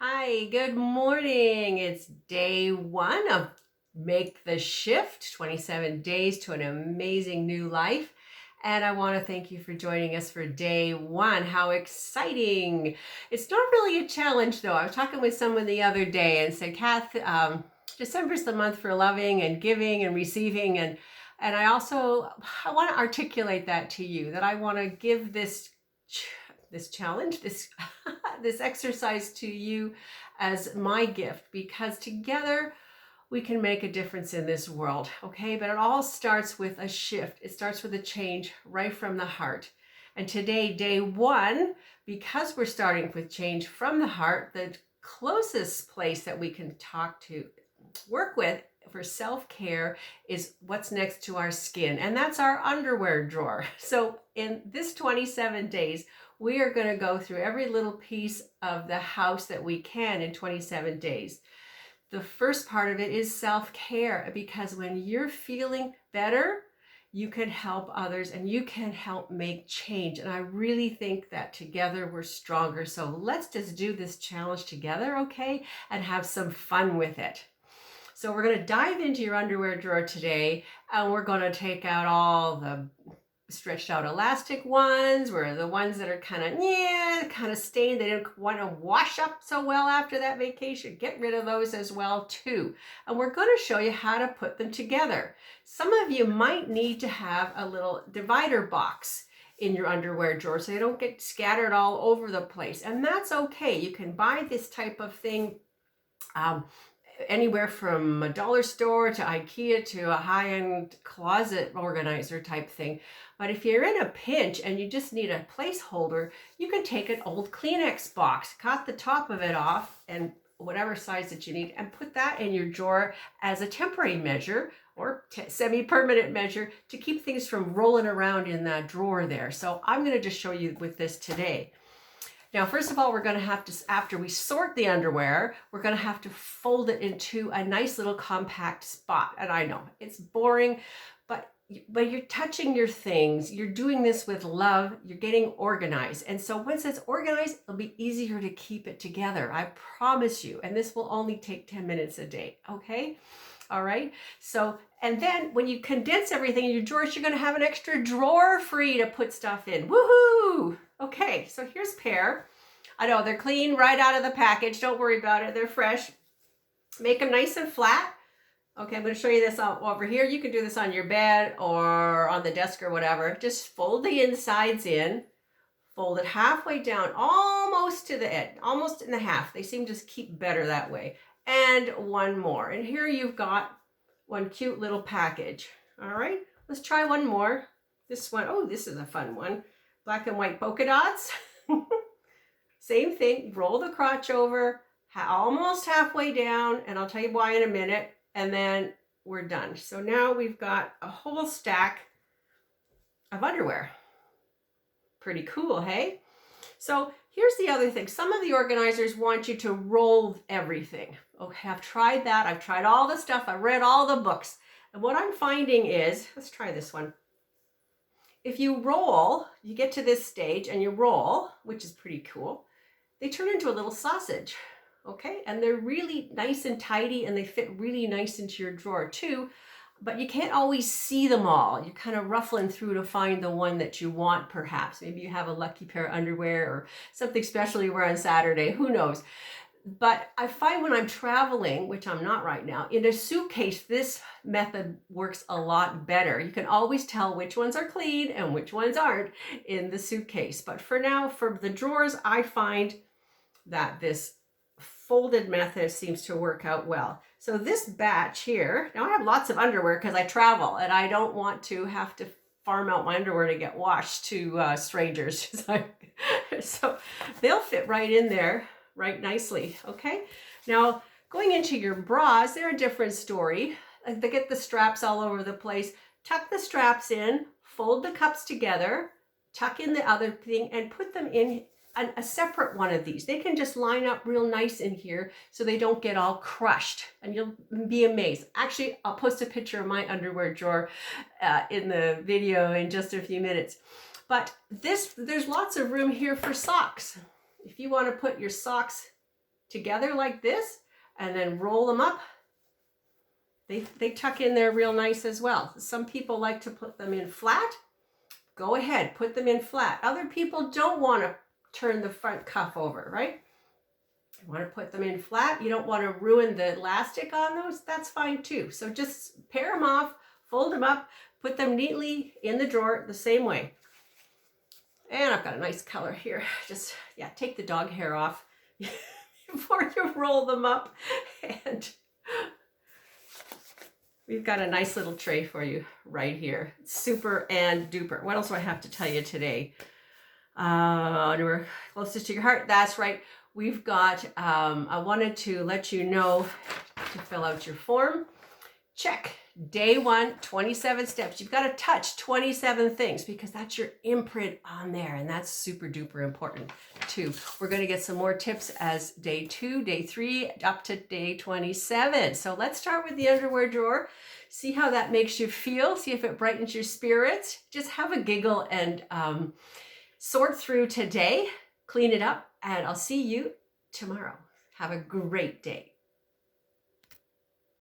Hi, good morning. It's day one of Make the Shift, 27 days to an amazing new life. And I want to thank you for joining us for day one. How exciting. It's not really a challenge though. I was talking with someone the other day and said, Kath, December's the month for loving and giving and receiving. And I want to articulate that to you, that I want to give this challenge, this exercise to you as my gift, because together we can make a difference in this world, okay? But it all starts with a shift. It starts with a change right from the heart. And today, day one, because we're starting with change from the heart, the closest place that we can work with for self-care is what's next to our skin, and that's our underwear drawer. So in this 27 days, we are going to go through every little piece of the house that we can in 27 days. The first part of it is self-care, because when you're feeling better, you can help others and you can help make change. And I really think that together we're stronger. So let's just do this challenge together, okay? And have some fun with it. So we're going to dive into your underwear drawer today, and we're going to take out all the stretched out elastic ones, or the ones that are kind of stained. They didn't want to wash up so well after that vacation. Get rid of those as well too. And we're going to show you how to put them together. Some of you might need to have a little divider box in your underwear drawer so they don't get scattered all over the place. And that's okay. You can buy this type of thing anywhere from a dollar store to IKEA to a high-end closet organizer type thing. But if you're in a pinch and you just need a placeholder, you can take an old Kleenex box, cut the top of it off, and whatever size that you need, and put that in your drawer as a temporary measure or semi-permanent measure to keep things from rolling around in that drawer there. So I'm going to just show you with this today. Now, first of all, we're going to have to, after we sort the underwear, we're going to have to fold it into a nice little compact spot. And I know it's boring, but you're touching your things. You're doing this with love. You're getting organized. And so once it's organized, it'll be easier to keep it together. I promise you. And this will only take 10 minutes a day. Okay. All right. So, and then when you condense everything in your drawers, you're going to have an extra drawer free to put stuff in. Woohoo! Okay, so here's a pair. I know they're clean right out of the package. Don't worry about it. They're fresh. Make them nice and flat. Okay, I'm going to show you this over here. You can do this on your bed or on the desk or whatever. Just fold the insides in. Fold it halfway down, almost to the end, almost in the half. They seem to keep better that way. And one more. And here you've got one cute little package. All right, let's try one more. This one, oh, this is a fun one. Black and white polka dots. Same thing, roll the crotch over, almost halfway down, and I'll tell you why in a minute, and then we're done. So now we've got a whole stack of underwear. Pretty cool, hey? So here's the other thing. Some of the organizers want you to roll everything. Okay, I've tried that. I've tried all the stuff. I've read all the books. And what I'm finding is, let's try this one. If you roll, you get to this stage and you roll, which is pretty cool, they turn into a little sausage, okay? And they're really nice and tidy, and they fit really nice into your drawer too, but you can't always see them all. You're kind of ruffling through to find the one that you want, perhaps. Maybe you have a lucky pair of underwear or something special you wear on Saturday, who knows? But I find when I'm traveling, which I'm not right now, in a suitcase, this method works a lot better. You can always tell which ones are clean and which ones aren't in the suitcase. But for now, for the drawers, I find that this folded method seems to work out well. So this batch here, now I have lots of underwear because I travel and I don't want to have to farm out my underwear to get washed to strangers. So they'll fit right in there right nicely, okay? Now, going into your bras, they're a different story. They get the straps all over the place. Tuck the straps in, fold the cups together, tuck in the other thing, and put them in a separate one of these. They can just line up real nice in here so they don't get all crushed, and you'll be amazed. Actually, I'll post a picture of my underwear drawer in the video in just a few minutes. But there's lots of room here for socks. If you want to put your socks together like this and then roll them up. They tuck in there real nice as well. Some people like to put them in flat. Go ahead, put them in flat. Other people don't want to turn the front cuff over, right? You want to put them in flat. You don't want to ruin the elastic on those. That's fine too. So just pair them off, fold them up, put them neatly in the drawer the same way. And I've got a nice color here. Just, yeah, take the dog hair off before you roll them up. And we've got a nice little tray for you right here. Super and duper. What else do I have to tell you today? We're closest to your heart. That's right. We've got, I wanted to let you know to fill out your form. Check. Day 1, 27 steps. You've got to touch 27 things because that's your imprint on there. And that's super duper important too. We're going to get some more tips as day 2, day 3, up to day 27. So let's start with the underwear drawer. See how that makes you feel. See if it brightens your spirits. Just have a giggle and sort through today. Clean it up. And I'll see you tomorrow. Have a great day.